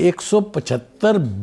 175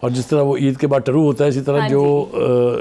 اور جس طرح وہ عید کے بعد ٹرو ہوتا ہے اسی طرح جو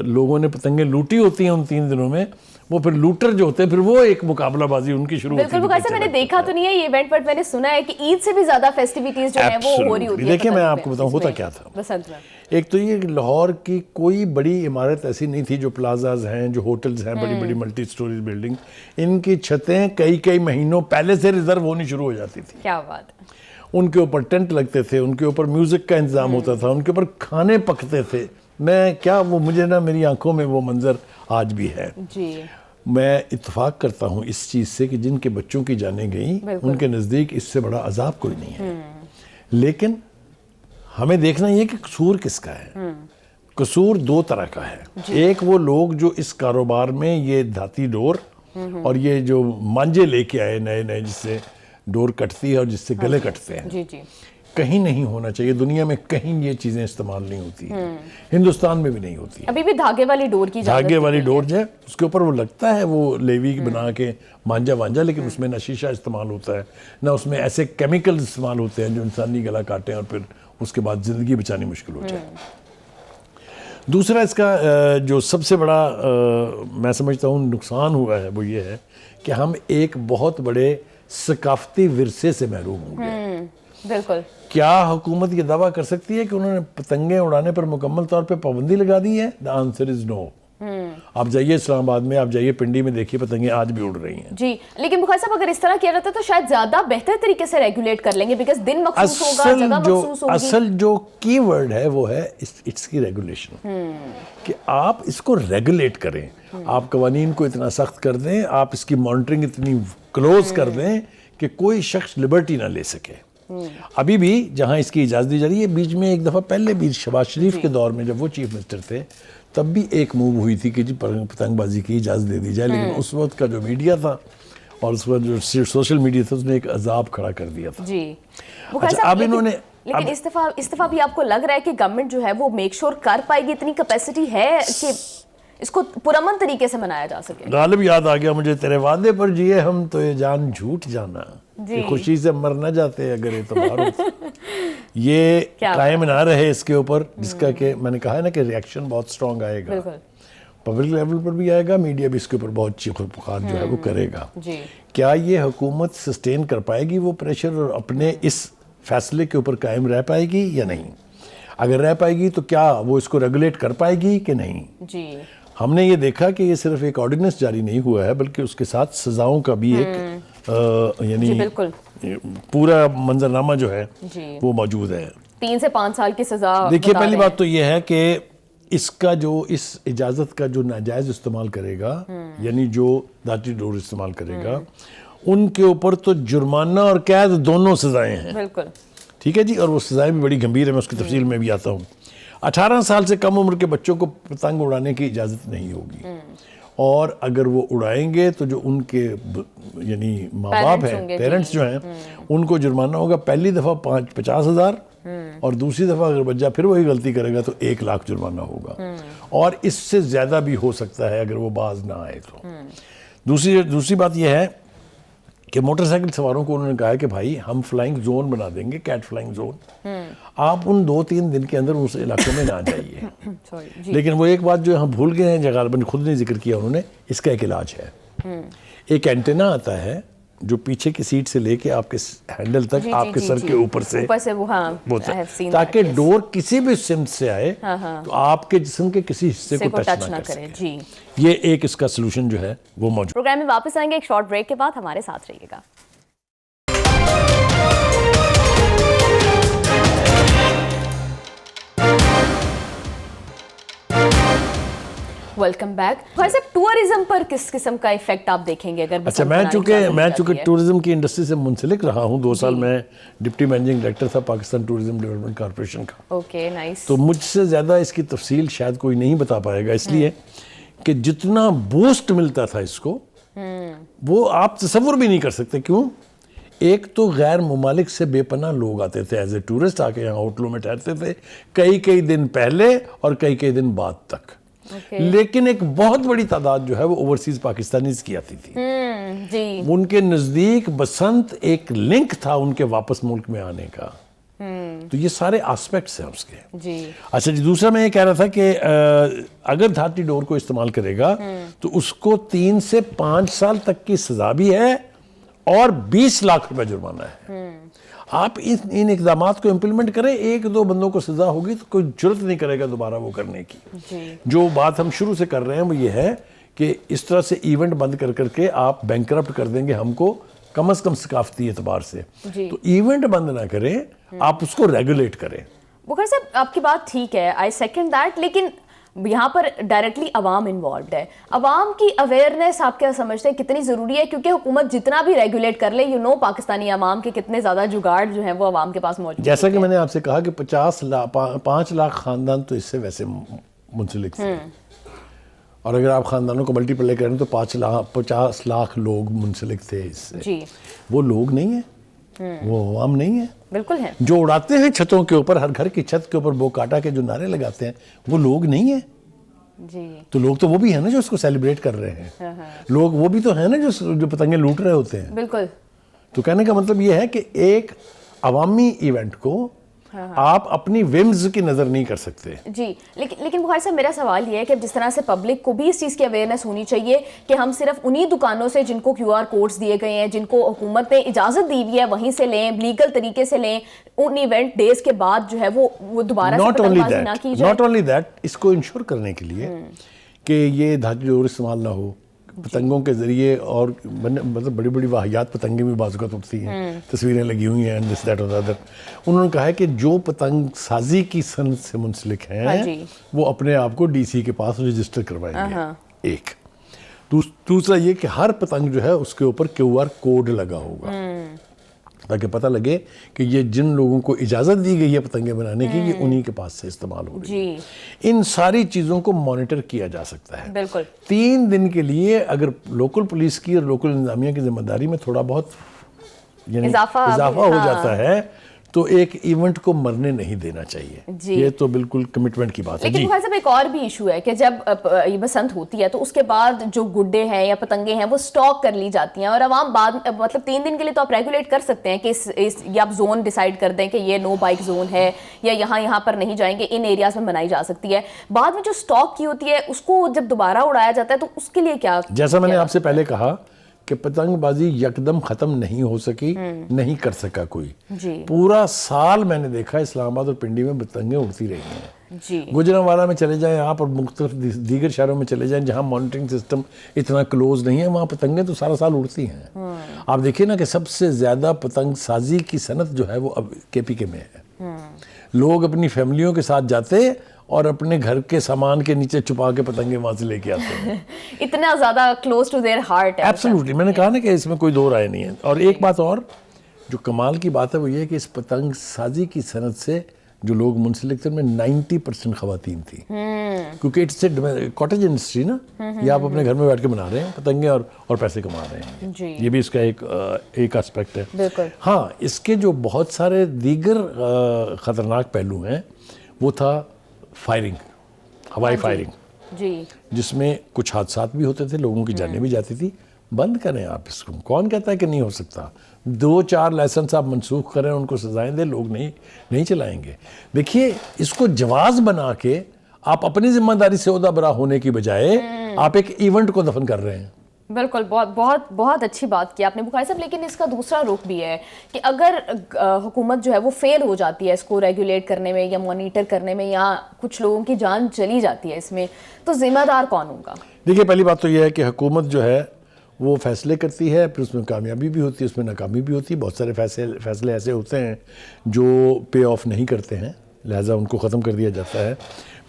لوگوں نے پتنگیں لوٹی ہوتی ہیں ان 3 دنوں میں وہ پھر لوٹر جو ہوتے ہیں پھر وہ ایک مقابلہ بازی ان کی شروع ہوتی ہے. بالکل بخاری صاحب میں نے دیکھا تو نہیں ہے یہ ایونٹ بٹ میں نے سنا ہے کہ عید سے بھی زیادہ فیسٹیویٹیز جو ہیں وہ ہو رہی ہوتی ہیں. دیکھیں میں آپ کو بتاؤں ہوتا کیا تھا بسنت میں. ایک تو یہ کہ لاہور کی کوئی بڑی عمارت ایسی نہیں تھی جو پلازاز ہیں جو ہوٹلز ہیں بڑی بڑی ملٹی سٹوریز بلڈنگ ان کی چھتیں کئی مہینوں پہلے سے ریزرو ہونی شروع ہو جاتی تھی. کیا بات ہے. ان کے اوپر ٹینٹ لگتے تھے ان کے اوپر میوزک کا انتظام ہوتا تھا ان کے اوپر کھانے پکتے تھے. میں کیا وہ مجھے نا میری آنکھوں میں وہ منظر آج بھی ہے. جی میں اتفاق کرتا ہوں اس چیز سے کہ جن کے بچوں کی جانیں گئیں ان کے نزدیک اس سے بڑا عذاب کوئی نہیں ہے. لیکن ہمیں دیکھنا یہ کہ قصور کس کا ہے. قصور 2 طرح کا ہے. ایک وہ لوگ جو اس کاروبار میں یہ دھاتی ڈور اور یہ جو مانجے لے کے آئے نئے جس سے ڈور کٹتی ہے اور جس سے گلے کٹتے ہیں. جی جی کہیں نہیں ہونا چاہیے دنیا میں کہیں یہ چیزیں استعمال نہیں ہوتی ہندوستان میں بھی نہیں ہوتی. ابھی بھی دھاگے والی ڈور کی دھاگے والی ڈور جو ہے اس کے اوپر وہ لگتا ہے وہ لیوی بنا کے مانجا وانجا لیکن اس میں نہ شیشہ استعمال ہوتا ہے نہ اس میں ایسے کیمیکل استعمال ہوتے ہیں جو انسانی گلا کاٹیں اور پھر اس کے بعد زندگی بچانی مشکل ہو جائے. دوسرا اس کا جو سب سے بڑا میں سمجھتا ہوں نقصان ہوا ہے وہ یہ ہے کہ ہم ایک بہت بڑے ثقافتی ورثے سے محروم ہوں گے. بالکل. کیا حکومت یہ دعویٰ کر سکتی ہے کہ انہوں نے پتنگیں اڑانے پر مکمل طور پہ پابندی لگا دی ہے؟ The answer is no. آپ جائیے اسلام آباد میں آپ جائیے پنڈی میں دیکھیے پتنگیں آج بھی اڑ رہی ہیں. جی لیکن بخاری صاحب اگر اس طرح کیا جاتا تو شاید زیادہ بہتر طریقے سے ریگولیٹ کر لیں گے بیکاز دن مخصوص ہوگا جگہ مخصوص ہوگی. اصل جو کی ورڈ ہے وہ ہے اٹس کی ریگولیشن کہ آپ اس کو ریگولیٹ کریں. آپ قوانین کو اتنا سخت کر دیں آپ اس کی مانیٹرنگ اتنی کلوز کر دیں کہ کوئی شخص لبرٹی نہ لے سکے. ابھی بھی جہاں اس کی اجازت دی جا رہی ہے بیچ میں ایک دفعہ پہلے بھی شہباز شریف کے دور میں جب وہ چیف منسٹر تھے تب بھی ایک موو ہوئی تھی کہ جی پتنگ بازی کی اجازت دے دی جائے لیکن اس وقت کا جو میڈیا تھا اور اس وقت جو سوشل میڈیا تھا اس نے ایک عذاب کھڑا کر دیا تھا. جی اب انہوں نے لیکن استفا بھی آپ کو لگ رہا ہے کہ گورنمنٹ جو ہے وہ میک شور کر پائے گی اتنی کیپیسٹی ہے کہ اس کو پرامن طریقے سے منایا جا سکے. غالب یاد آ گیا مجھے تیرے وعدے پر جیے ہم تو یہ جان جھوٹ جانا خوشی سے مر نہ جاتے اگر اعتبار ہو. یہ قائم نہ رہے اس کے اوپر جس کا کہ میں نے کہا ہے نا کہ ریاکشن بہت سٹرونگ آئے گا پبلک لیول پر بھی آئے گا میڈیا بھی اس کے اوپر بہت چیخ و پکار جو ہے وہ کرے گا. کیا یہ حکومت سسٹین کر پائے گی وہ پریشر اور اپنے اس فیصلے کے اوپر قائم رہ پائے گی یا نہیں؟ اگر رہ پائے گی تو کیا وہ اس کو ریگولیٹ کر پائے گی کہ نہیں؟ جی ہم نے یہ دیکھا کہ یہ صرف ایک آرڈیننس جاری نہیں ہوا ہے بلکہ اس کے ساتھ سزاؤں کا بھی ایک یعنی پورا منظرنامہ جو ہے وہ موجود ہے. 3 سے 5 سال کی سزا. دیکھیے پہلی بات تو یہ ہے کہ اس کا جو اس اجازت کا جو ناجائز استعمال کرے گا یعنی جو دھاتی ڈور استعمال کرے گا ان کے اوپر تو جرمانہ اور قید دونوں سزائیں ہیں. بالکل ٹھیک ہے جی اور وہ سزائیں بھی بڑی گمبھیر ہیں میں اس کی تفصیل میں بھی آتا ہوں. 18 سال سے کم عمر کے بچوں کو پتنگ اڑانے کی اجازت نہیں ہوگی اور اگر وہ اڑائیں گے تو جو ان کے یعنی ماں باپ ہیں پیرنٹس جو ہیں ان کو جرمانہ ہوگا پہلی دفعہ 50,000 اور دوسری دفعہ اگر بچہ پھر وہی غلطی کرے گا تو 1 لاکھ جرمانہ ہوگا اور اس سے زیادہ بھی ہو سکتا ہے اگر وہ باز نہ آئے تو. دوسری بات یہ ہے کہ موٹر سائیکل سواروں کو انہوں نے کہا ہے کہ بھائی ہم فلائنگ زون بنا دیں گے کیٹ فلائنگ زون آپ ان 2-3 دن کے اندر اس علاقوں میں نہ جائیے. لیکن وہ ایک بات جو ہم بھول گئے ہیں جو غالباً خود نے ذکر کیا انہوں نے اس کا ایک علاج ہے. ایک اینٹینا آتا ہے جو پیچھے کی سیٹ سے لے کے آپ کے ہینڈل تک آپ کے سر کے اوپر سے تاکہ ڈور کسی بھی سمت سے آئے تو آپ کے جسم کے کسی حصے کو ٹچ نہ کرے. یہ ایک اس کا سلوشن جو ہے وہ موجود. پروگرام میں واپس آئیں گے ایک شارٹ بریک کے بعد ہمارے ساتھ رہیے گا. Welcome back. بھائی صاحب ٹورزم پر کس قسم کا ایفیکٹ آپ دیکھیں گے اگر اچھا میں چونکہ ٹورزم کی انڈسٹری سے منسلک رہا ہوں 2 سال میں ڈپٹی مینیجنگ ڈائریکٹر تھا پاکستان ٹورزم ڈیولپمنٹ کارپوریشن کا. Okay nice. تو مجھ سے زیادہ اس کی تفصیل شاید کوئی نہیں بتا پائے گا اس لیے کہ جتنا بوسٹ ملتا تھا اس کو وہ آپ تصور بھی نہیں کر سکتے. کیوں؟ ایک تو غیر ممالک سے بے پناہ لوگ آتے تھے ایز اے ٹورسٹ آ کے یہاں ہوٹلوں میں ٹھہرتے تھے کئی دن پہلے اور کئی دن بعد تک. لیکن ایک بہت بڑی تعداد جو ہے وہ اوورسیز پاکستانیز کی آتی تھی. ان کے نزدیک بسنت ایک لنک تھا ان کے واپس ملک میں آنے کا. تو یہ سارے آسپیکٹس ہیں اس کے. جی اچھا جی, دوسرا میں یہ کہہ رہا تھا کہ اگر دھاتی ڈور کو استعمال کرے گا تو اس کو 3 سے 5 سال تک کی سزا بھی ہے اور 20 لاکھ روپے جرمانہ ہے. آپ ان اقدامات کو امپلیمنٹ کریں, 1-2 بندوں کو سزا ہوگی تو کوئی جرت نہیں کرے گا دوبارہ وہ کرنے کی. جو بات ہم شروع سے کر رہے ہیں وہ یہ ہے کہ اس طرح سے ایونٹ بند کر کے آپ بینکرپٹ کر دیں گے ہم کو, کم از کم ثقافتی اعتبار سے. تو ایونٹ بند نہ کریں, آپ اس کو ریگولیٹ کریں. بخاری صاحب آپ کی بات ٹھیک ہے, آئی سیکنڈ دیٹ, لیکن یہاں پر ڈائریکٹلی عوام انوالوڈ ہے. عوام کی اویئرنیس آپ کیا سمجھتے ہیں کتنی ضروری ہے؟ کیونکہ حکومت جتنا بھی ریگولیٹ کر لے, پاکستانی عوام کے کتنے زیادہ جگاڑ جو ہیں وہ عوام کے پاس موجود ہیں. جیسا کہ میں نے آپ سے کہا کہ 5 لاکھ خاندان تو اس سے ویسے منسلک تھے, اور اگر آپ خاندانوں کو ملٹی پلائی کریں تو 50 لاکھ لوگ منسلک تھے اس سے. جی وہ لوگ نہیں ہیں, وہ عوام نہیں ہیں. بالکل ہے. جو اڑاتے ہیں چھتوں کے اوپر, ہر گھر کی چھت کے اوپر بو کاٹا کے جو نعرے لگاتے ہیں, وہ لوگ نہیں ہیں. جی تو لوگ تو وہ بھی ہیں نا جو اس کو سیلیبریٹ کر رہے ہیں. لوگ وہ بھی تو ہیں نا جو پتنگیں لوٹ رہے ہوتے ہیں. بالکل. تو کہنے کا مطلب یہ ہے کہ ایک عوامی ایونٹ کو آپ اپنی ومز کی نظر نہیں کر سکتے. جی لیکن بخاری صاحب میرا سوال یہ ہے کہ جس طرح سے پبلک کو بھی اس چیز کی اویئرنیس ہونی چاہیے کہ ہم صرف انہی دکانوں سے جن کو QR کوڈز دیے گئے ہیں, جن کو حکومت نے اجازت دی ہوئی ہے, وہیں سے لیں, لیگل طریقے سے لیں. ان ایونٹ ڈیز کے بعد جو ہے وہ دوبارہ سے پتنگ بازی نہ کی جائے. ناٹ اونلی دیٹ, اس کو انشور کرنے کے لیے کہ یہ دھاتی ڈور استعمال نہ ہو, پتنگوں کے ذریعے, اور مطلب بڑی بڑی واہیات پتنگیں بھی بعض اوقات اٹھتی ہیں, تصویریں لگی ہوئی ہیں دس دیٹ اور ادر. انہوں نے کہا ہے کہ جو پتنگ سازی کی صنعت سے منسلک ہیں وہ اپنے آپ کو DC کے پاس رجسٹر کروائیں گے. ایک دوسرا یہ کہ ہر پتنگ جو ہے اس کے اوپر QR کوڈ لگا ہوگا تاکہ پتہ لگے کہ یہ جن لوگوں کو اجازت دی گئی ہے پتنگیں بنانے کی, یہ انہی کے پاس سے استعمال ہو رہی ہے. ان ساری چیزوں کو مانیٹر کیا جا سکتا ہے. بالکل. 3 دن کے لیے اگر لوکل پولیس کی اور لوکل انتظامیہ کی ذمہ داری میں تھوڑا بہت یعنی اضافہ ہو جاتا ہے تو ایک ایونٹ کو مرنے نہیں دینا چاہیے. یہ تو بالکل کمٹمنٹ کی بات ہے. لیکن بخاری صاحب ایک اور بھی ایشو ہے کہ جب یہ بسنت ہوتی ہے تو اس کے بعد جو گڈے ہیں یا پتنگیں ہیں وہ سٹاک کر لی جاتی ہیں, اور عوام بعد مطلب 3 دن کے لیے تو آپ ریگولیٹ کر سکتے ہیں کہ یا آپ زون ڈیسائیڈ کر دیں کہ یہ نو بائک زون ہے, یا یہاں پر نہیں جائیں گے, ان ایریاز میں بنائی جا سکتی ہے. بعد میں جو سٹاک کی ہوتی ہے اس کو جب دوبارہ اڑایا جاتا ہے تو اس کے لیے کیا؟ جیسا میں نے آپ سے پہلے کہا کہ پتنگ بازی یکدم ختم نہیں ہو سکی, نہیں کر سکا کوئی. پورا سال میں نے دیکھا اسلام آباد اور پنڈی میں پتنگیں اڑتی رہی ہیں. گوجرانوالہ میں چلے جائیں آپ, اور مختلف دیگر شہروں میں چلے جائیں جہاں مانیٹرنگ سسٹم اتنا کلوز نہیں ہے, وہاں پتنگیں تو سارا سال اڑتی ہیں. آپ دیکھیں نا کہ سب سے زیادہ پتنگ سازی کی صنعت جو ہے وہ اب KPK میں ہے. لوگ اپنی فیملیوں کے ساتھ جاتے اور اپنے گھر کے سامان کے نیچے چھپا کے پتنگیں وہاں سے لے کے آتے ہیں. اتنا زیادہ کلوز ٹو دیئر ہارٹ ہے. ایبسلیوٹلی, میں نے کہا نا کہ اس میں کوئی دو رائے نہیں ہے. اور ایک بات اور جو کمال کی بات ہے وہ یہ ہے کہ اس پتنگ سازی کی صنعت سے جو لوگ منسلک تھے ان میں 90% خواتین تھی, کیونکہ اٹس اے کاٹیج انڈسٹری نا, یہ آپ اپنے گھر میں بیٹھ کے بنا رہے ہیں پتنگیں اور پیسے کما رہے ہیں. یہ بھی اس کا ایک اسپیکٹ ہے. ہاں, اس کے جو بہت سارے دیگر خطرناک پہلو ہیں وہ تھا فائرنگ, ہوائی فائرنگ, جس میں کچھ حادثات بھی ہوتے تھے, لوگوں کی جانیں بھی جاتی تھی. بند کریں آپ اس کو, کون کہتا ہے کہ نہیں ہو سکتا؟ 2-4 لائسنس آپ منسوخ کریں, ان کو سزائیں دیں, لوگ نہیں چلائیں گے. دیکھیے اس کو جواز بنا کے آپ اپنی ذمہ داری سے عہدہ برا ہونے کی بجائے آپ ایک ایونٹ کو دفن کر رہے ہیں. بالکل, بہت اچھی بات کی آپ نے بخاری صاحب. لیکن اس کا دوسرا رخ بھی ہے کہ اگر حکومت جو ہے وہ فیل ہو جاتی ہے اس کو ریگولیٹ کرنے میں یا مانیٹر کرنے میں, یا کچھ لوگوں کی جان چلی جاتی ہے اس میں, تو ذمہ دار کون ہوگا؟ دیکھیے پہلی بات تو یہ ہے کہ حکومت جو ہے وہ فیصلے کرتی ہے, پھر اس میں کامیابی بھی ہوتی ہے, اس میں ناکامی بھی ہوتی ہے. بہت سارے فیصلے ایسے ہوتے ہیں جو پے آف نہیں کرتے ہیں, لہٰذا ان کو ختم کر دیا جاتا ہے.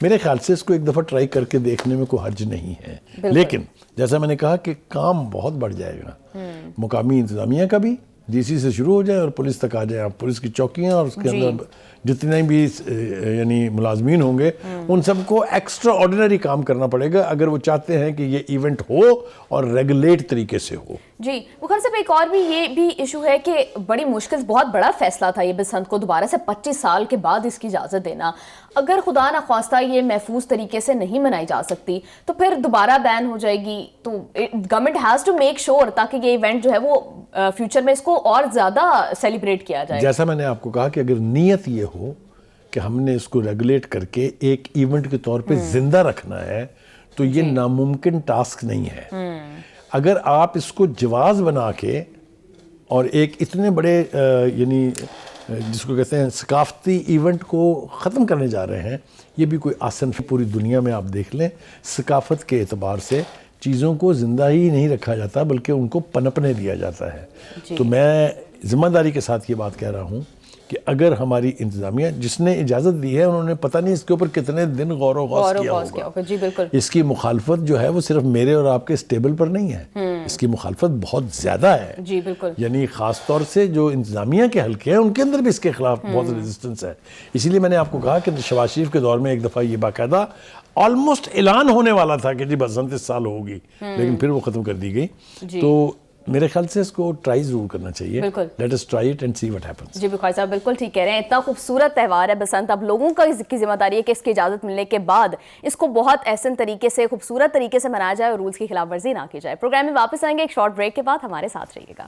میرے خیال سے اس کو ایک دفعہ ٹرائی کر کے دیکھنے میں کوئی حرج نہیں ہے. لیکن جیسا میں نے کہا کہ کام بہت بڑھ جائے گا. مقامی انتظامیہ کا بھی DC سے شروع ہو جائے اور پولیس تک آ جائیں. آپ پولیس کی چوکیاں اور اس کے اندر جتنے بھی یعنی ملازمین ہوں گے ان سب کو ایکسٹرا آرڈینری کام کرنا پڑے گا اگر وہ چاہتے ہیں کہ یہ ایونٹ ہو اور ریگولیٹ طریقے سے ہو. جی بخاری صاحب, ایک اور بھی یہ بھی ایشو ہے کہ بڑی مشکل, بہت بڑا فیصلہ تھا یہ بسنت کو دوبارہ سے 25 سال کے بعد اس کی اجازت دینا. اگر خدا نخواستہ یہ محفوظ طریقے سے نہیں منائی جا سکتی تو پھر دوبارہ بین ہو جائے گی. تو government has to make sure تاکہ یہ ایونٹ جو ہے وہ فیوچر میں اس کو کو اور زیادہ سیلیبریٹ کیا جائے. جیسا میں نے آپ کو کہا کہ اگر نیت یہ ہو کہ ہم نے اس کو ریگولیٹ کر کے ایک ایونٹ کے طور پہ زندہ رکھنا ہے تو یہ ناممکن ٹاسک نہیں ہے. اگر آپ اس کو جواز بنا کے اور ایک اتنے بڑے یعنی جس کو کہتے ہیں ثقافتی ایونٹ کو ختم کرنے جا رہے ہیں, یہ بھی کوئی آسان. پوری دنیا میں آپ دیکھ لیں ثقافت کے اعتبار سے چیزوں کو زندہ ہی نہیں رکھا جاتا بلکہ ان کو پنپنے دیا جاتا ہے. تو میں ذمہ داری کے ساتھ یہ بات کہہ رہا ہوں کہ اگر ہماری انتظامیہ جس نے اجازت دی ہے انہوں نے پتہ نہیں اس کے اوپر کتنے دن غور و غوص کیا ہوگا. جی بالکل. اس کی مخالفت جو ہے وہ صرف میرے اور آپ کے اس ٹیبل پر نہیں ہے, اس کی مخالفت بہت زیادہ ہے. جی بالکل. یعنی خاص طور سے جو انتظامیہ کے حلقے ہیں ان کے اندر بھی اس کے خلاف بہت ریزسٹنس ہے. اسی لیے میں نے آپ کو کہا کہ شہباز شریف کے دور میں ایک دفعہ یہ باقاعدہ آلموسٹ اعلان ہونے والا تھا کہ جی بسنت اس سال ہوگی, لیکن پھر وہ ختم کر دی گئی. تو میرے خیال سے اس کو ٹرائی ضرور کرنا چاہیے. Let us try it and see what happens. جی بخاری صاحب بالکل ٹھیک کہہ رہے ہیں. اتنا خوبصورت تہوار ہے بسنت, اب لوگوں کا اس کی ذمہ داری ہے کہ اس کی اجازت ملنے کے بعد اس کو بہت احسن طریقے سے خوبصورت طریقے سے منایا جائے اور رولز کی خلاف ورزی نہ کی جائے. پروگرام میں واپس آئیں گے ایک شارٹ بریک کے بعد, ہمارے ساتھ رہیے گا.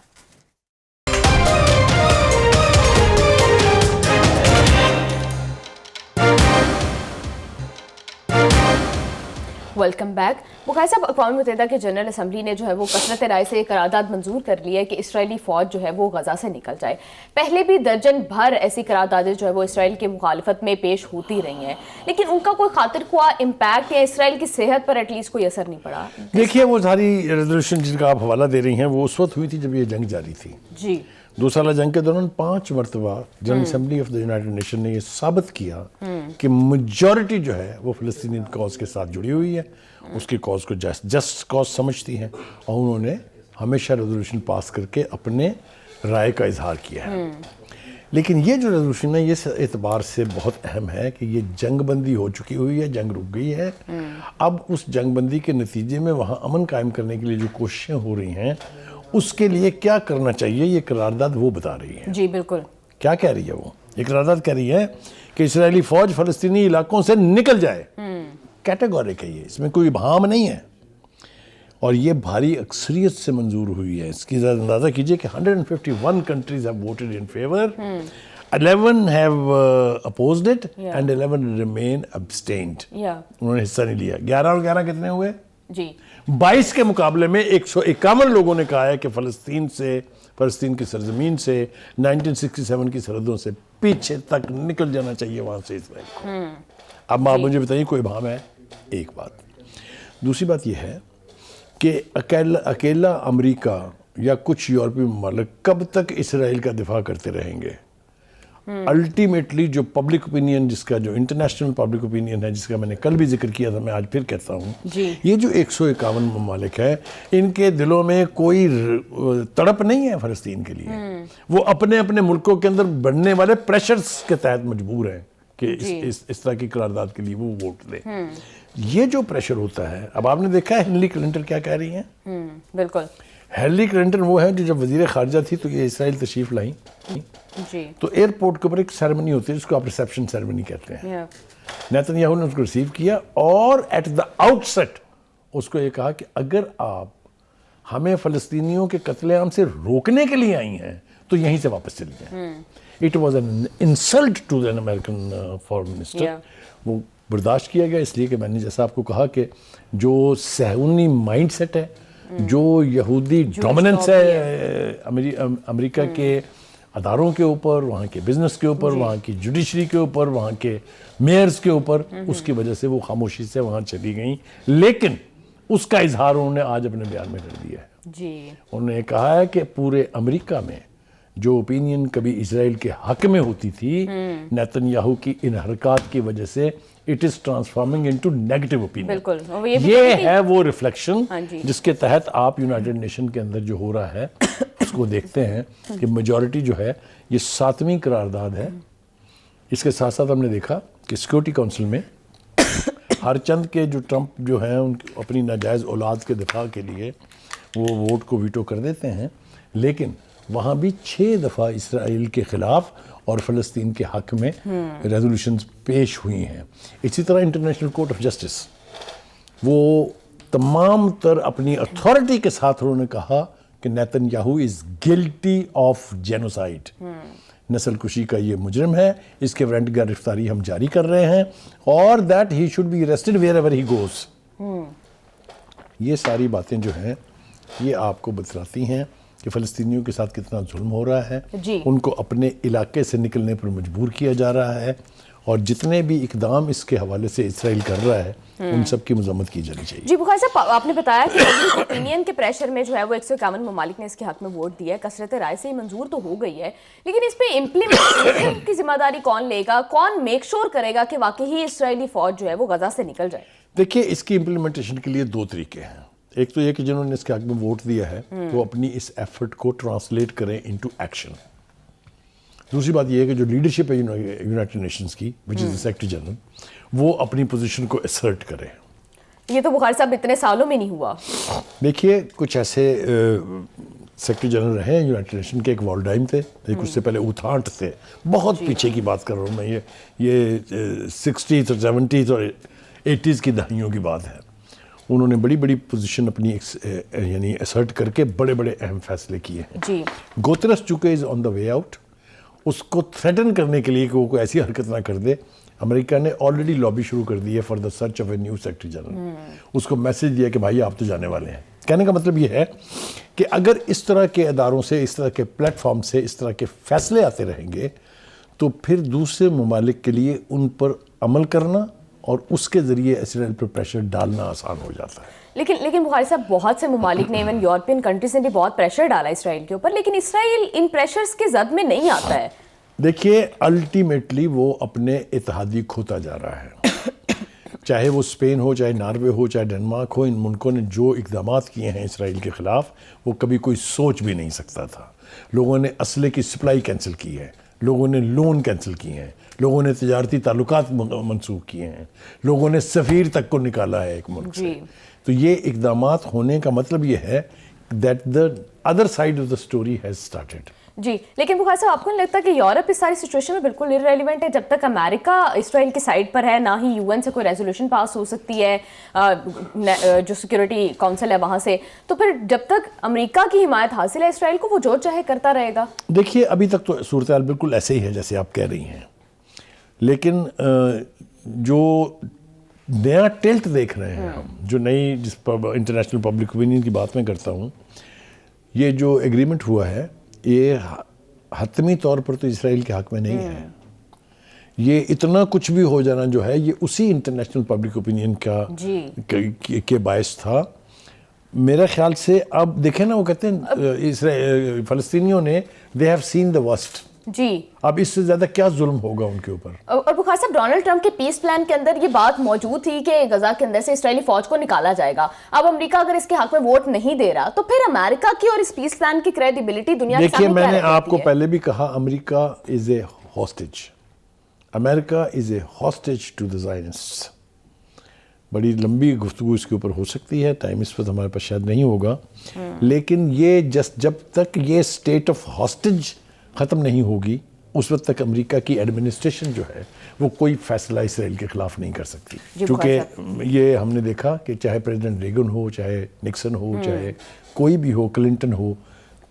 Welcome back. بخاری صاحب, اقوام متحدہ کے جنرل اسمبلی نے جو ہے وہ کثرت رائے سے ایک قرارداد منظور کر لی ہے کہ اسرائیلی فوج جو ہے وہ غزہ سے نکل جائے. پہلے بھی درجن بھر ایسی قراردادیں جو ہے وہ اسرائیل کی مخالفت میں پیش ہوتی رہی ہیں, لیکن ان کا کوئی خاطر خواہ امپیکٹ یا اسرائیل کی صحت پر ایٹ لیسٹ کوئی اثر نہیں پڑا. دیکھیے وہ ساری ریزولوشن جن کا آپ حوالہ دے رہی ہیں وہ اس وقت ہوئی تھی جب یہ جنگ جاری تھی. جی 2 سالہ جنگ کے دوران 5 مرتبہ general assembly of the United nation نے یہ ثابت کیا کہ میجورٹی جو ہے وہ فلسطینی کاز کے ساتھ جڑی ہوئی ہے, اس کی کاز کو جسٹ کاز سمجھتی ہیں, اور انہوں نے ہمیشہ ریزولوشن پاس کر کے اپنے رائے کا اظہار کیا ہے. لیکن یہ جو ریزولوشن ہے یہ اس اعتبار سے بہت اہم ہے کہ یہ جنگ بندی ہو چکی ہوئی ہے, جنگ رک گئی ہے. اب اس جنگ بندی کے نتیجے میں وہاں امن قائم کرنے کے لیے جو کوششیں ہو رہی ہیں اس کے لیے کیا کرنا چاہیے یہ قرارداد وہ بتا رہی ہے. جی بالکل. کیا کہہ رہی ہے وہ؟ یہ قرارداد کہہ رہی ہے کہ اسرائیلی فوج فلسطینی علاقوں سے نکل جائے. کیٹیگورک ہے یہ, اس میں کوئی ابہام نہیں ہے, اور یہ بھاری اکثریت سے منظور ہوئی ہے. اس کی اندازہ کیجئے کہ 151 countries have voted in favor, 11 have opposed it and 11 remain abstained. انہوں نے حصہ نہیں لیا. 11 اور 11 کتنے ہوئے؟ جی 22 کے مقابلے میں 151 لوگوں نے کہا ہے کہ فلسطین کی سرزمین سے 1967 کی سرحدوں سے پیچھے تک نکل جانا چاہیے وہاں سے اسرائیل کو. اب آپ مجھے بتائیے کوئی ابہام ہے؟ ایک بات. دوسری بات یہ ہے کہ اکیلا امریکہ یا کچھ یورپی ممالک کب تک اسرائیل کا دفاع کرتے رہیں گے؟ الٹیمیٹلی جو پبلک اوپینین, جس کا جو انٹرنیشنل پبلک اوپینین ہے, جس کا میں نے کل بھی ذکر کیا تھا, میں آج پھر کہتا ہوں, یہ جو 151 ممالک ہیں ان کے دلوں میں کوئی تڑپ نہیں ہے فلسطین کے لیے. وہ اپنے اپنے ملکوں کے اندر بڑھنے والے پریشرز کے تحت مجبور ہیں کہ اس طرح کی قرارداد کے لیے وہ ووٹ دیں. یہ جو پریشر ہوتا ہے, اب آپ نے دیکھا ہے ہلری کلنٹن کیا کہہ رہی ہیں. بالکل. ہلری کلنٹن وہ ہے جو جب وزیر خارجہ تھی تو یہ اسرائیل تشریف لائیں, تو ایئرپورٹ کے اوپر ایک سیریمنی ہوتی ہے جس کو آپ ریسیپشن سیریمنی کہتے ہیں. نیتن یاہو نے اس کو ریسیو کیا اور ایٹ دا آؤٹ سیٹ اس کو یہ کہا کہ اگر آپ ہمیں فلسطینیوں کے قتل عام سے روکنے کے لیے آئی ہیں تو یہیں سے واپس چلی جائیں. It was an insult to an American foreign minister. وہ برداشت کیا گیا اس لیے کہ میں نے جیسا آپ کو کہا کہ جو صہیونی مائنڈ سیٹ ہے, جو یہودی ڈومیننس ہے امریکہ کے اداروں کے اوپر, وہاں کے بزنس کے اوپر, وہاں کی جوڈیشری کے اوپر, وہاں کے میئرز کے اوپر, اس کی وجہ سے وہ خاموشی سے وہاں چلی گئیں. لیکن اس کا اظہار انہوں نے آج اپنے بیان میں کر دیا ہے. انہوں نے کہا ہے کہ پورے امریکہ میں جو اوپینین کبھی اسرائیل کے حق میں ہوتی تھی, نیتن یاہو کی ان حرکات کی وجہ سے it is transforming into negative opinion. یہ ہے وہ ریفلیکشن جس کے تحت آپ یونائٹڈ نیشن کے اندر جو ہو رہا ہے اس کو دیکھتے ہیں کہ میجورٹی جو ہے یہ 7ویں قرارداد ہے. اس کے ساتھ ساتھ ہم نے دیکھا کہ سیکورٹی کونسل میں ہر چند کے جو ٹرمپ جو ہیں ان اپنی ناجائز اولاد کے دفاع کے لیے وہ ووٹ کو ویٹو کر دیتے ہیں, لیکن وہاں بھی 6 دفعہ اسرائیل کے خلاف اور فلسطین کے حق میں ریزولوشنز پیش ہوئی ہیں. اسی طرح انٹرنیشنل کورٹ آف جسٹس وہ تمام تر اپنی اتھارٹی کے ساتھ انہوں نے کہا کہ Nitin Yahoo is guilty of genocide, نسل کشی کا یہ مجرم ہے، اس کے وارنٹ گرفتاری ہم جاری کر رہے ہیں، اور that he should be arrested wherever he goes. یہ ساری باتیں جو ہیں یہ آپ کو بتلاتی ہیں کہ فلسطینیوں کے ساتھ کتنا ظلم ہو رہا ہے. جی. ان کو اپنے علاقے سے نکلنے پر مجبور کیا جا رہا ہے، اور جتنے بھی اقدام اس کے حوالے سے اسرائیل کر رہا ہے ان سب کی مذمت کی جانی چاہیے. جی بخاری صاحب، آپ نے بتایا کہ پبلک اوپینین کے پریشر میں جو ہے وہ 151 ممالک نے اس کے حق میں ووٹ دیا ہے، کثرت رائے سے یہ منظور تو ہو گئی ہے، لیکن اس پہ امپلیمنٹیشن کی ذمہ داری کون لے گا؟ کون میک شور کرے گا کہ واقعی اسرائیلی فوج جو ہے وہ غزہ سے نکل جائے؟ دیکھیے، اس کی امپلیمنٹیشن کے لیے دو طریقے ہیں. ایک تو یہ کہ جنہوں نے اس کے حق میں ووٹ دیا ہے وہ اپنی اس ایفرٹ کو ٹرانسلیٹ کریں انٹو ایکشن. دوسری بات یہ ہے کہ جو لیڈرشپ ہے یونائٹڈ نیشنز کی، وچ از دی سیکرٹری جنرل، وہ اپنی پوزیشن کو اسرٹ کرے. یہ تو بخاری صاحب اتنے سالوں میں نہیں ہوا. دیکھیے، کچھ ایسے سیکرٹری جنرل رہے ہیں یونائٹڈ نیشن کے، ایک والڈائم تھے، ایک اس سے پہلے اوتھانٹ تھے. بہت پیچھے کی بات کر رہا ہوں میں، یہ 60s اور 70s اور 80s کی دہائیوں کی بات ہے. انہوں نے بڑی بڑی پوزیشن اپنی یعنی اسرٹ کر کے بڑے بڑے اہم فیصلے کیے ہیں. جی. گوترس چونکہ از آن دا وے آؤٹ، اس کو تھریٹن کرنے کے لیے کہ وہ کوئی ایسی حرکت نہ کر دے، امریکہ نے آلریڈی لابی شروع کر دی ہے for the search of a new secretary general. اس کو میسج دیا کہ بھائی آپ تو جانے والے ہیں. کہنے کا مطلب یہ ہے کہ اگر اس طرح کے اداروں سے، اس طرح کے پلیٹ فارم سے اس طرح کے فیصلے آتے رہیں گے تو پھر دوسرے ممالک کے لیے ان پر عمل کرنا اور اس کے ذریعے اسرائیل پر پریشر ڈالنا آسان ہو جاتا ہے. لیکن بخاری صاحب، بہت سے ممالک نے، ایون یورپین کنٹریز نے بھی بہت پریشر ڈالا اسرائیل کے اوپر، لیکن اسرائیل ان پریشرز کے زد میں نہیں آتا ہے. دیکھیے، الٹیمیٹلی وہ اپنے اتحادی کھوتا جا رہا ہے. چاہے وہ اسپین ہو، چاہے ناروے ہو، چاہے ڈنمارک ہو، ان ملکوں نے جو اقدامات کیے ہیں اسرائیل کے خلاف وہ کبھی کوئی سوچ بھی نہیں سکتا تھا. لوگوں نے اسلحے کی سپلائی کینسل کی ہے، لوگوں نے لون کینسل کیے ہیں، لوگوں نے تجارتی تعلقات منسوخ کیے ہیں، لوگوں نے سفیر تک کو نکالا ہے ایک ملک سے. تو یہ اقدامات ہونے کا مطلب یہ ہے that the other side of the story has started. جی. لیکن بخاری صاحب، آپ کو نہیں لگتا کہ یورپ اس ساری سچویشن میں بالکل irrelevant ہے؟ جب تک امریکہ اسرائیل کی سائڈ پر ہے، نہ ہی UN سے کوئی ریزولوشن پاس ہو سکتی ہے جو سیکیورٹی کونسل ہے وہاں سے، تو پھر جب تک امریکہ کی حمایت حاصل ہے اسرائیل کو، وہ جو چاہے کرتا رہے گا. دیکھیے، ابھی تک تو صورتحال بالکل ایسے ہی ہے جیسے آپ کہہ رہی ہیں، لیکن جو نیا ٹلٹ دیکھ رہے ہیں ہم، جو نئی جس انٹرنیشنل پبلک اوپینین کی بات میں کرتا ہوں، یہ جو ایگریمنٹ ہوا ہے یہ حتمی طور پر تو اسرائیل کے حق میں نہیں ہے. یہ اتنا کچھ بھی ہو جانا جو ہے یہ اسی انٹرنیشنل پبلک اوپینین کا کے باعث تھا. میرے خیال سے اب دیکھیں نا، وہ کہتے ہیں فلسطینیوں نے they have seen the worst. جی. اب اس سے زیادہ کیا ظلم ہوگا ان کے اوپر. اور بخاری صاحب، ڈونلڈ ٹرمپ کے پیس پلان کے اندر یہ بات موجود تھی کہ غزہ کے اندر سے اسرائیلی فوج کو نکالا جائے گا. اب امریکہ اگر اس کے حق میں ووٹ نہیں دے رہا تو پھر امریکہ کی اور اس پیس پلان کی کریڈیبلٹی دنیا کے سامنے دیکھیے، میں نے کیا آپ کو ہے؟ پہلے بھی کہا، America is a hostage. America is a hostage to the Zionists. بڑی لمبی گفتگو اس کے اوپر ہو سکتی ہے، ٹائم اس وقت ہمارے پاس شاید نہیں ہوگا، لیکن یہ جب تک یہ اسٹیٹ آف ہاسٹیج ختم نہیں ہوگی اس وقت تک امریکہ کی ایڈمنسٹریشن جو ہے وہ کوئی فیصلہ اسرائیل کے خلاف نہیں کر سکتی. کیونکہ یہ ہم نے دیکھا کہ چاہے پریزیڈنٹ ریگن ہو، چاہے نکسن ہو، چاہے کوئی بھی ہو، کلنٹن ہو،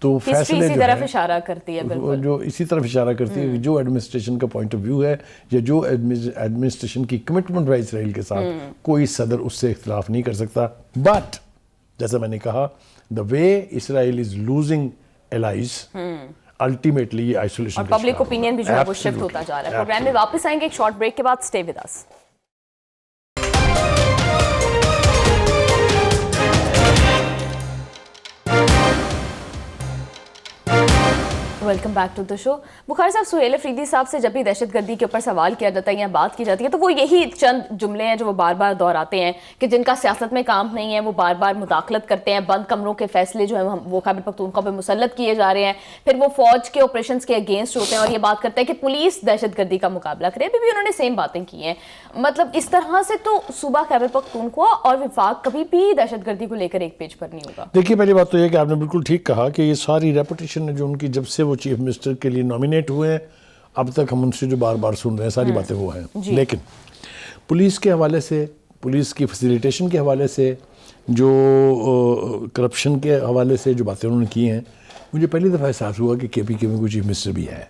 تو فیصلے اسی طرف اشارہ کرتی ہے، بالکل جو اسی طرف اشارہ کرتی ہے کہ جو ایڈمنسٹریشن کا پوائنٹ آف ویو ہے یا جو ایڈمنسٹریشن کی کمٹمنٹ ہے اسرائیل کے ساتھ، کوئی صدر اس سے اختلاف نہیں کر سکتا. بٹ جیسا میں نے کہا، دا وے اسرائیل از لوزنگ الائز، الٹیمیٹلی یہ آئسولیشن اور پبلک اوپینین بھی جو ہے وہ شفٹ ہوتا جا رہا ہے. پروگرام میں واپس آئیں گے ایک شارٹ بریک کے بعد. Stay with us. Welcome back to the show. Bukhari صاحب، سہیل افریدی صاحب سے جب بھی دہشت گردی کے اوپر سوال کیا جاتا ہے یا بات کی جاتی ہے تو وہ یہی چند جملے ہیں جو وہ بار بار دہراتے ہیں کہ جن کا سیاست میں کام نہیں ہے، وہ بار بار مداخلت کرتے ہیں. بند کمروں کے فیصلے جو ہیں وہ خیبر پختونخوا پہ مسلط کیے جا رہے ہیں، پھر وہ فوج کے آپریشنز کے اگینسٹ ہوتے ہیں اور یہ بات کرتے ہیں کہ پولیس دہشت گردی کا مقابلہ کرے. ابھی بھی انہوں نے سیم باتیں کی ہیں. مطلب اس طرح سے تو صوبہ خیبر پختونخوا اور وفاق کبھی بھی دہشت گردی کو لے کر ایک پیج پر نہیں ہوگا. دیکھیے، پہلی بات تو یہ کہ آپ نے بالکل ٹھیک کہا کہ یہ ساری ریپوٹیشن ہے جو ان کی جب سے وہ چیف منسٹر کے لیے نامینیٹ ہوئے ہیں اب تک ہم ان سے جو بار بار سن رہے ہیں ساری باتیں وہ ہیں. لیکن پولیس کے حوالے سے، پولیس کی فیسیلیٹیشن کے حوالے سے، جو کرپشن کے حوالے سے جو باتیں انہوں نے کی ہیں, مجھے پہلی دفعہ احساس ہوا کہ KPK میں کوئی چیف منسٹر بھی ہے,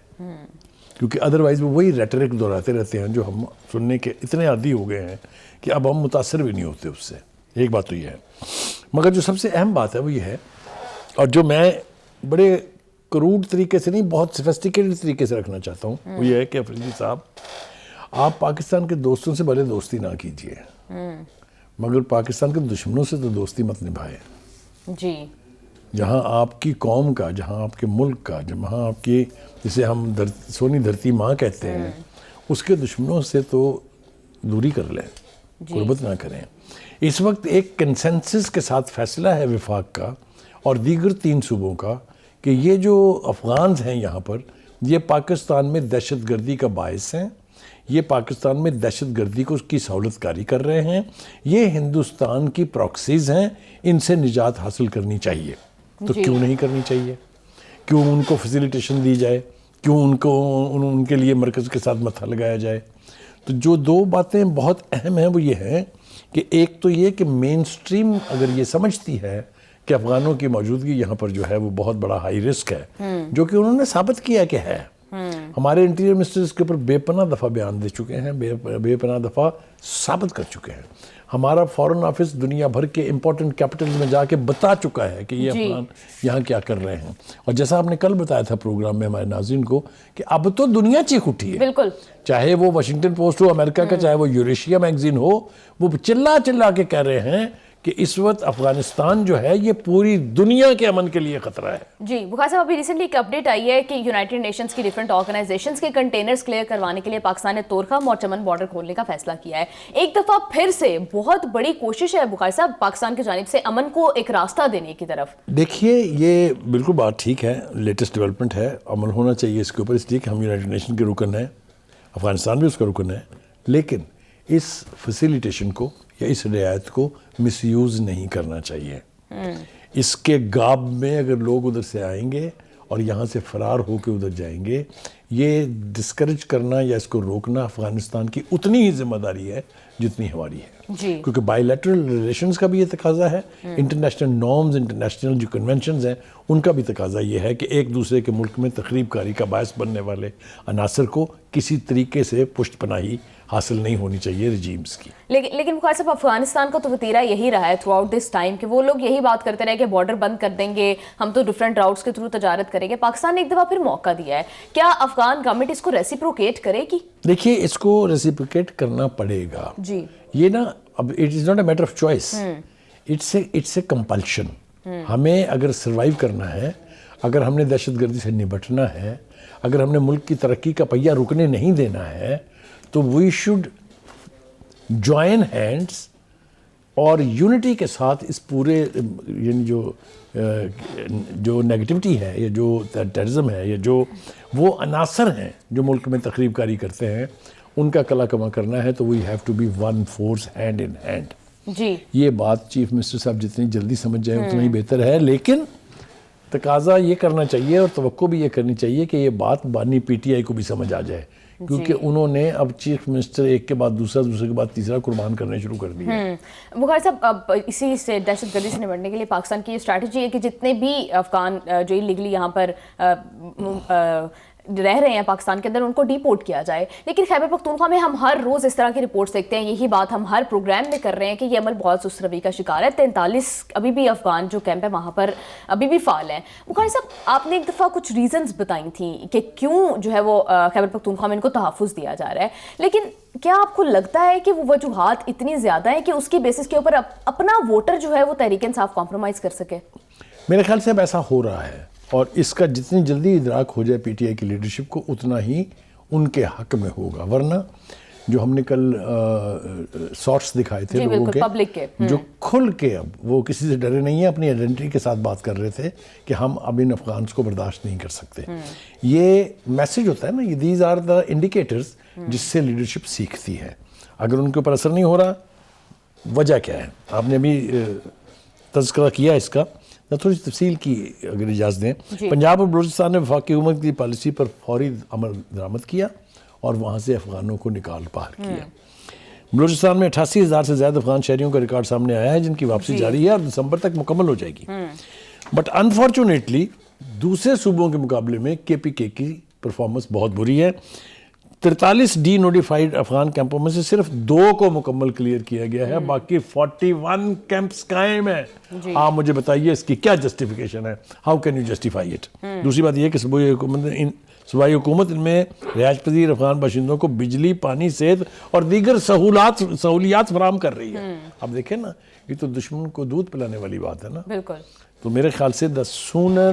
کیونکہ ادروائز وہ وہی ریٹرک دہراتے رہتے ہیں جو ہم سننے کے اتنے عادی ہو گئے ہیں کہ اب ہم متاثر بھی نہیں ہوتے اس سے. ایک بات تو یہ ہے, مگر جو سب سے اہم بات ہے وہ یہ ہے, اور جو میں بڑے کروڈ طریقے سے نہیں, بہت سفسٹیکیٹڈ طریقے سے رکھنا چاہتا ہوں, وہ یہ ہے کہ افریدی صاحب, آپ پاکستان کے دوستوں سے بھلے دوستی نہ کیجیے, مگر پاکستان کے دشمنوں سے تو دوستی مت نبھائے. جی, جہاں آپ کی قوم کا, جہاں آپ کے ملک کا, جہاں آپ کی, جسے ہم سونی دھرتی ماں کہتے ہیں, اس کے دشمنوں سے تو دوری کر لیں, قربت نہ کریں. اس وقت ایک کنسنسس کے ساتھ فیصلہ ہے وفاق کا اور دیگر 3 صوبوں کا کہ یہ جو افغانز ہیں یہاں پر, یہ پاکستان میں دہشت گردی کا باعث ہیں, یہ پاکستان میں دہشت گردی کو اس کی سہولت کاری کر رہے ہیں, یہ ہندوستان کی پراکسیز ہیں, ان سے نجات حاصل کرنی چاہیے. تو کیوں نہیں کرنی چاہیے؟ کیوں ان کو فیسیلیٹیشن دی جائے؟ کیوں ان کے لیے مرکز کے ساتھ متھا لگایا جائے؟ تو جو 2 باتیں بہت اہم ہیں وہ یہ ہیں کہ ایک تو یہ کہ مین سٹریم اگر یہ سمجھتی ہے کہ افغانوں کی موجودگی یہاں پر جو ہے وہ بہت بڑا ہائی رسک ہے, جو کہ انہوں نے ثابت کیا کہ ہے. ہمارے انٹیریئر منسٹر اس کے اوپر بے پناہ دفعہ بیان دے چکے ہیں, بے پناہ دفعہ ثابت کر چکے ہیں. ہمارا فارن آفس دنیا بھر کے امپورٹنٹ کیپٹلز میں جا کے بتا چکا ہے کہ یہ افغان یہاں کیا کر رہے ہیں. اور جیسا آپ نے کل بتایا تھا پروگرام میں ہمارے ناظرین کو کہ اب تو دنیا چیخ اٹھی ہے. بالکل, چاہے وہ واشنگٹن پوسٹ ہو امریکہ کا, چاہے وہ یوریشیا میگزین ہو, وہ چلا کے کہہ رہے ہیں کہ اس وقت افغانستان جو ہے یہ پوری دنیا کے امن کے لیے خطرہ ہے. جی بخاری صاحب, ابھی ریسنٹلی ایک اپڈیٹ آئی ہے کہ یونائٹڈ نیشنز کی ڈفرینٹ آرگنائزیشنز کے کنٹینرز کلیئر کروانے کے لیے پاکستان نے تورخم اور چمن بارڈر کھولنے کا فیصلہ کیا ہے. ایک دفعہ پھر سے بہت بڑی کوشش ہے بخاری صاحب پاکستان کی جانب سے امن کو ایک راستہ دینے کی طرف. دیکھیے یہ بالکل بات ٹھیک ہے, لیٹسٹ ڈیولپمنٹ ہے, عمل ہونا چاہیے اس کے اوپر, اس لیے کہ ہم یونائٹڈ نیشن کے رکن ہیں, افغانستان بھی اس کا رکن ہے, لیکن اس فیسیلیٹیشن کو یا اس رعایت کو مس یوز نہیں کرنا چاہیے. اس کے گاب میں اگر لوگ ادھر سے آئیں گے اور یہاں سے فرار ہو کے ادھر جائیں گے, یہ ڈسکریج کرنا یا اس کو روکنا افغانستان کی اتنی ہی ذمہ داری ہے جتنی ہماری ہے. کیونکہ بائی لیٹرل ریلیشنز کا بھی یہ تقاضا ہے, انٹرنیشنل نارمز, انٹرنیشنل جو کنونشنز ہیں ان کا بھی تقاضا یہ ہے کہ ایک دوسرے کے ملک میں تخریب کاری کا باعث بننے والے عناصر کو کسی طریقے سے پشت پناہی حاصل نہیں ہونی چاہیے رجیمز کی. لیکن بخاری صاحب, افغانستان کا تو وتیرہ یہی رہا ہے تھرو آؤٹ دس ٹائم کہ وہ لوگ یہی بات کرتے رہے کہ بارڈر بند کر دیں گے, ہم تو ڈفرینٹ راؤٹس کے تھرو تجارت کریں گے. پاکستان نے ایک دفعہ پھر موقع دیا ہے, کیا افغان گورنمنٹ اس کو ریسیپروکیٹ کرے گی؟ دیکھیے اس کو ریسیپروکیٹ کرنا پڑے گا. جی, یہ نا اب it is not a matter of choice, it's a compulsion. ہمیں اگر سروائیو کرنا ہے, اگر ہم نے دہشت گردی سے نبٹنا ہے, اگر ہم نے ملک کی ترقی کا پہیہ رکنے نہیں دینا ہے, تو وی شوڈ جوائن ہینڈس اور یونٹی کے ساتھ اس پورے یعنی جو نیگیٹیوٹی ہے یا جو ٹیررزم ہے یا جو وہ عناصر ہیں جو ملک میں تخریب کاری کرتے ہیں ان کا کلا کما کرنا ہے, تو we have to be one force hand in hand. جی, یہ بات چیف منسٹر صاحب جتنی جلدی سمجھ جائیں اتنا ہی بہتر ہے, لیکن تقاضا یہ کرنا چاہیے اور توقع بھی یہ کرنی چاہیے کہ یہ بات بانی PTI کو بھی سمجھ آ جائے, کیونکہ انہوں نے اب چیف منسٹر ایک کے بعد دوسرا, دوسرے کے بعد تیسرا قربان کرنے شروع کر دیے. بخاری صاحب, اب اسی سے دہشت گردی سے نمٹنے کے لیے پاکستان کی یہ اسٹریٹجی ہے کہ جتنے بھی افغان جو انلیگلی یہاں پر رہ رہے ہیں پاکستان کے اندر ان کو ڈی پورٹ کیا جائے. لیکن خیبر پختونخوا میں ہم ہر روز اس طرح کی رپورٹس دیکھتے ہیں, یہی بات ہم ہر پروگرام میں کر رہے ہیں کہ یہ عمل بہت سست روی کا شکار ہے. 43 ابھی بھی افغان جو کیمپ ہے وہاں پر ابھی بھی فعال ہیں. بخاری صاحب, آپ نے ایک دفعہ کچھ ریزنز بتائی تھیں کہ کیوں جو ہے وہ خیبر پختونخوا میں ان کو تحفظ دیا جا رہا ہے, لیکن کیا آپ کو لگتا ہے کہ وہ وجوہات اتنی زیادہ ہیں کہ اس کی بیسس کے اوپر اپنا ووٹر جو ہے وہ تحریک انصاف کمپرومائز کر سکے؟ میرے خیال سے اب ایسا ہو رہا ہے, اور اس کا جتنی جلدی ادراک ہو جائے PTI کی لیڈرشپ کو اتنا ہی ان کے حق میں ہوگا. ورنہ جو ہم نے کل شارٹس دکھائے تھے لوگوں کے پبلک کے, جو کھل کے اب وہ کسی سے ڈرے نہیں ہیں, اپنی آئیڈینٹی کے ساتھ بات کر رہے تھے کہ ہم اب ان افغانس کو برداشت نہیں کر سکتے. یہ میسج ہوتا ہے نا, یہ دیز آر دا انڈیکیٹرز جس سے لیڈرشپ سیکھتی ہے. اگر ان کے اوپر اثر نہیں ہو رہا, وجہ کیا ہے؟ آپ نے ابھی تذکرہ کیا اس کا, تھوڑی سی تفصیل کی اگر اجازت دیں. پنجاب اور بلوچستان نے وفاقی حکومت کی پالیسی پر فوری عمل درآمد کیا اور وہاں سے افغانوں کو نکال باہر کیا. بلوچستان میں 88,000 سے زیادہ افغان شہریوں کا ریکارڈ سامنے آیا ہے جن کی واپسی جاری ہے اور دسمبر تک مکمل ہو جائے گی. بٹ انفارچونیٹلی دوسرے صوبوں کے مقابلے میں KPK کی پرفارمنس بہت بری ہے. 43 ڈی نوٹیفائیڈ افغان کیمپوں میں سے صرف 2 کو مکمل کلیئر کیا گیا ہے, باقی 41 کیمپس قائم ہیں. آپ مجھے بتائیے اس کی کیا جسٹیفیکیشن ہے؟ How can you justify it? دوسری بات یہ کہ صوبائی حکومت میں رہائش پذیر افغان باشندوں کو بجلی, پانی, صحت اور دیگر سہولیات فراہم کر رہی ہے. اب دیکھیں نا, یہ تو دشمن کو دودھ پلانے والی بات ہے نا. بالکل. تو میرے خیال سے the sooner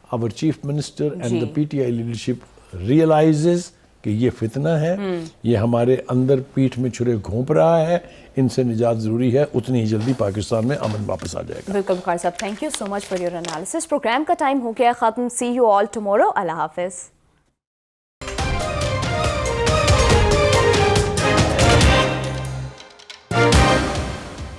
our chief minister and the PTI leadership realizes کہ یہ فتنہ ہے, یہ ہمارے اندر پیٹھ میں چھرے گھونپ رہا ہے, ان سے نجات ضروری ہے, اتنی ہی جلدی پاکستان میں امن واپس آ جائے گا. بالکل بخاری صاحب, thank you so much for your analysis. Program کا ٹائم ہو گیا ختم. سی یو آل ٹمورو. اللہ حافظ.